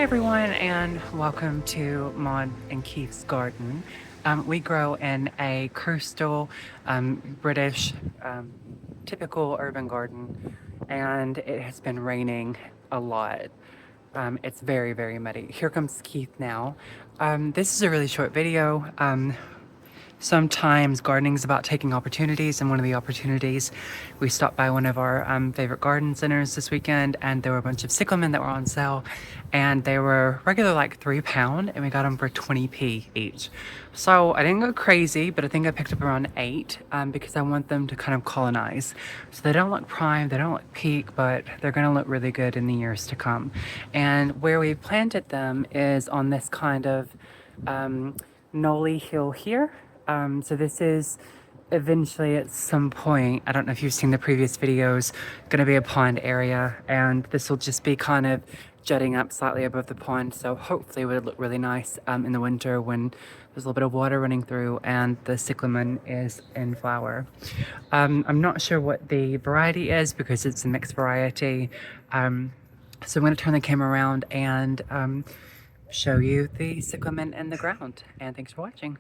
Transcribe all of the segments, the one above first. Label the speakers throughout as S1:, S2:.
S1: everyone, and welcome to Maude and Keith's garden. We grow in a coastal British typical urban garden, and it has been raining a lot. It's very, very muddy. Here comes Keith now. This is a really short video. Sometimes gardening is about taking opportunities, and one of the opportunities, we stopped by one of our favorite garden centers this weekend, and there were a bunch of cyclamen that were on sale, and they were regular like £3, and we got them for 20p each. So I didn't go crazy, but I think I picked up around 8 because I want them to kind of colonize. So they don't look prime, they don't look peak, but they're going to look really good in the years to come. And where we planted them is on this kind of Nolly hill here. So this is eventually at some point, I don't know if you've seen the previous videos, going to be a pond area, and this will just be kind of jutting up slightly above the pond, so hopefully it would look really nice in the winter when there's a little bit of water running through and the cyclamen is in flower. I'm not sure what the variety is because it's a mixed variety, so I'm going to turn the camera around and show you the cyclamen in the ground, and thanks for watching.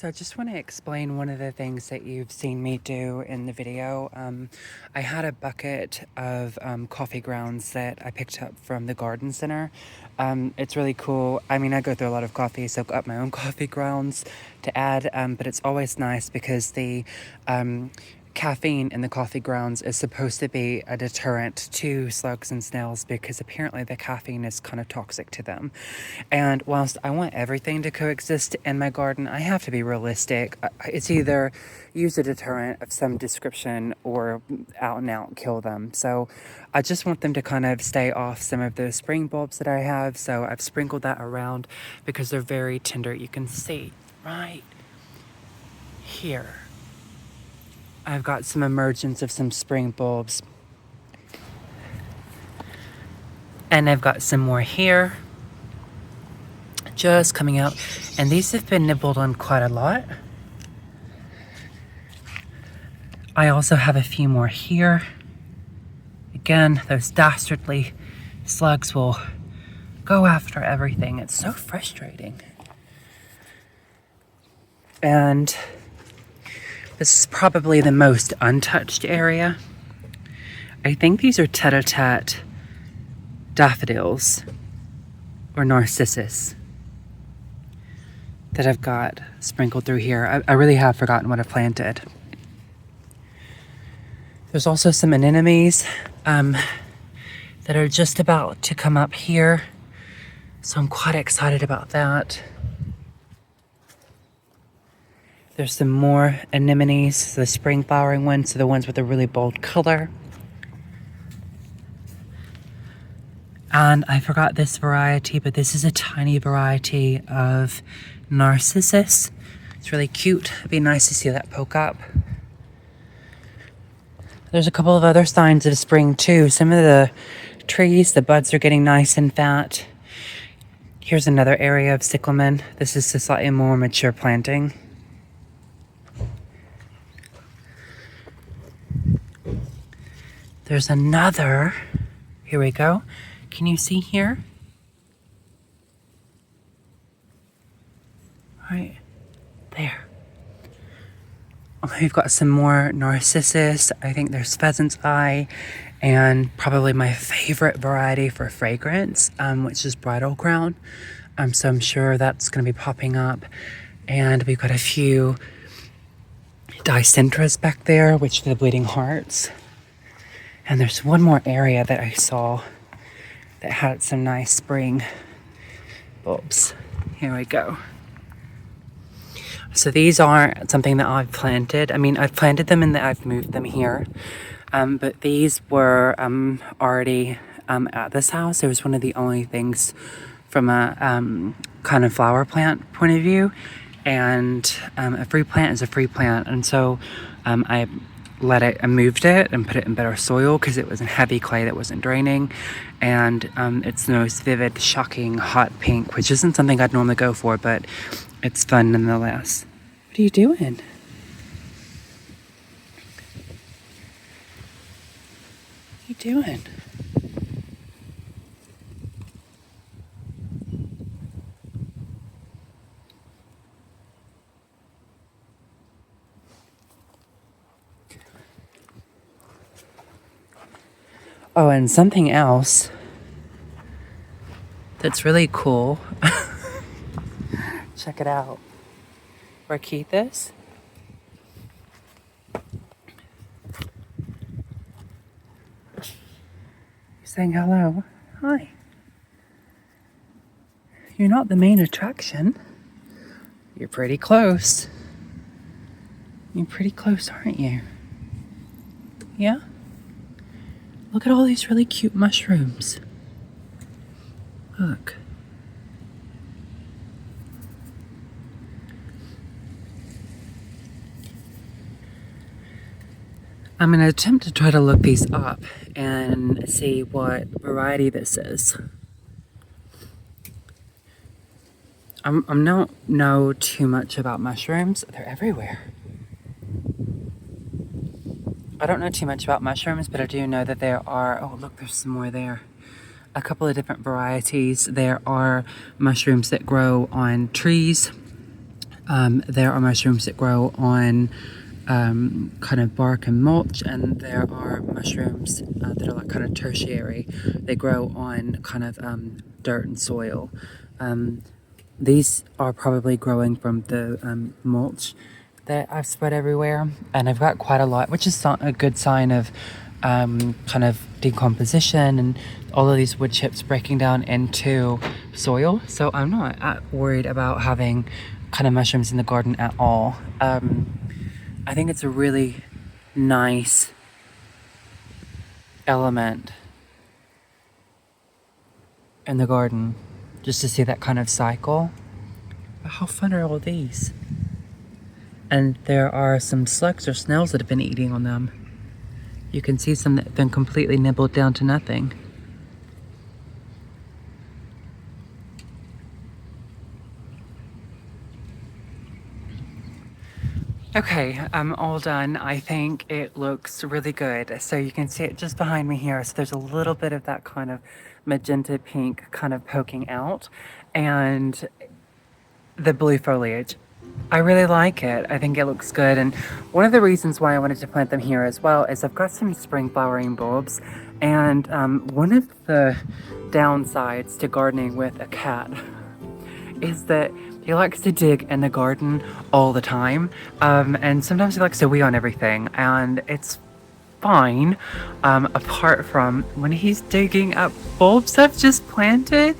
S1: So I just want to explain one of the things that you've seen me do in the video. I had a bucket of coffee grounds that I picked up from the garden center. It's really cool. I mean, I go through a lot of coffee, so I've got my own coffee grounds to add, but it's always nice because the caffeine in the coffee grounds is supposed to be a deterrent to slugs and snails because apparently the caffeine is kind of toxic to them. And whilst I want everything to coexist in my garden, I have to be realistic. It's either use a deterrent of some description or out and out kill them. So I just want them to kind of stay off some of the spring bulbs that I have. So I've sprinkled that around because they're very tender. You can see right here. I've got some emergence of some spring bulbs. And I've got some more here. Just coming out. And these have been nibbled on quite a lot. I also have a few more here. Again, those dastardly slugs will go after everything. It's so frustrating. And this is probably the most untouched area. I think these are tete-a-tete daffodils or narcissus that I've got sprinkled through here. I really have forgotten what I've planted. There's also some anemones that are just about to come up here. So I'm quite excited about that. There's some more anemones, the spring flowering ones, so the ones with a really bold color. And I forgot this variety, but this is a tiny variety of narcissus. It's really cute. It'd be nice to see that poke up. There's a couple of other signs of spring too. Some of the trees, the buds are getting nice and fat. Here's another area of cyclamen. This is a slightly more mature planting. There's another, here we go. Can you see here? Right there. We've got some more narcissus. I think there's pheasant's eye and probably my favorite variety for fragrance, which is bridal crown. So I'm sure that's going to be popping up. And we've got a few dicentras back there, which are the bleeding hearts. And there's one more area that I saw that had some nice spring bulbs. Here we go. So these aren't something that I've planted. I mean, I've planted them and I've moved them here. But these were already at this house. It was one of the only things from a kind of flower plant point of view. And a free plant is a free plant. And so I moved it and put it in better soil because it was in heavy clay that wasn't draining. And it's the most vivid, shocking, hot pink, which isn't something I'd normally go for, but it's fun nonetheless. What are you doing? What are you doing? Oh, and something else that's really cool. Check it out. Where Keith is. He's saying hello. Hi. You're not the main attraction. You're pretty close. You're pretty close, aren't you? Yeah? Look at all these really cute mushrooms. Look. I'm going to attempt to try to look these up and see what variety this is. I don't know too much about mushrooms. They're everywhere. I don't know too much about mushrooms, but I do know that there are, oh look, there's some more there. A couple of different varieties. There are mushrooms that grow on trees. There are mushrooms that grow on kind of bark and mulch, and there are mushrooms that are like kind of tertiary. They grow on kind of dirt and soil. These are probably growing from the mulch that I've spread everywhere, and I've got quite a lot, which is a good sign of kind of decomposition and all of these wood chips breaking down into soil. So I'm not worried about having kind of mushrooms in the garden at all. I think it's a really nice element in the garden just to see that kind of cycle. But how fun are all these? And there are some slugs or snails that have been eating on them. You can see some that have been completely nibbled down to nothing. Okay, I'm all done. I think it looks really good. So you can see it just behind me here. So there's a little bit of that kind of magenta pink kind of poking out, and the blue foliage. I really like it. I think it looks good. And one of the reasons why I wanted to plant them here as well is I've got some spring flowering bulbs, and one of the downsides to gardening with a cat is that he likes to dig in the garden all the time, and sometimes he likes to wee on everything, and it's fine, apart from when he's digging up bulbs I've just planted.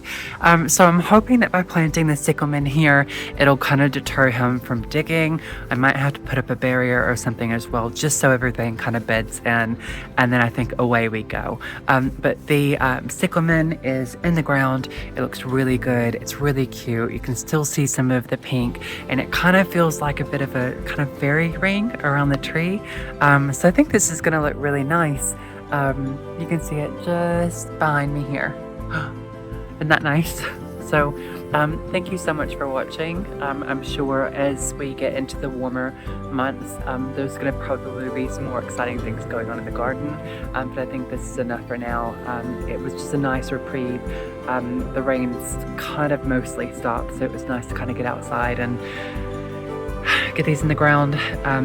S1: So I'm hoping that by planting the cyclamen here, it'll kind of deter him from digging. I might have to put up a barrier or something as well, just so everything kind of beds in, and then I think away we go. But the cyclamen is in the ground. It looks really good. It's really cute. You can still see some of the pink, and it kind of feels like a bit of a kind of fairy ring around the tree. So I think this is going to look really nice. You can see it just behind me here. Isn't that nice? So thank you so much for watching. I'm sure as we get into the warmer months, there's going to probably be some more exciting things going on in the garden, but I think this is enough for now. It was just a nice reprieve. The rain's kind of mostly stopped, so it was nice to kind of get outside and get these in the ground,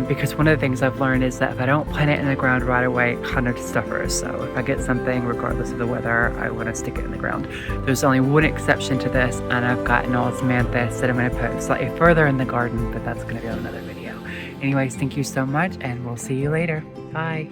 S1: because one of the things I've learned is that if I don't plant it in the ground right away, it kind of suffers. So if I get something, regardless of the weather, I want to stick it in the ground. There's only one exception to this, and I've got an osmanthus that I'm going to put slightly further in the garden, but that's going to be on another video. Anyways, thank you so much, and we'll see you later. Bye.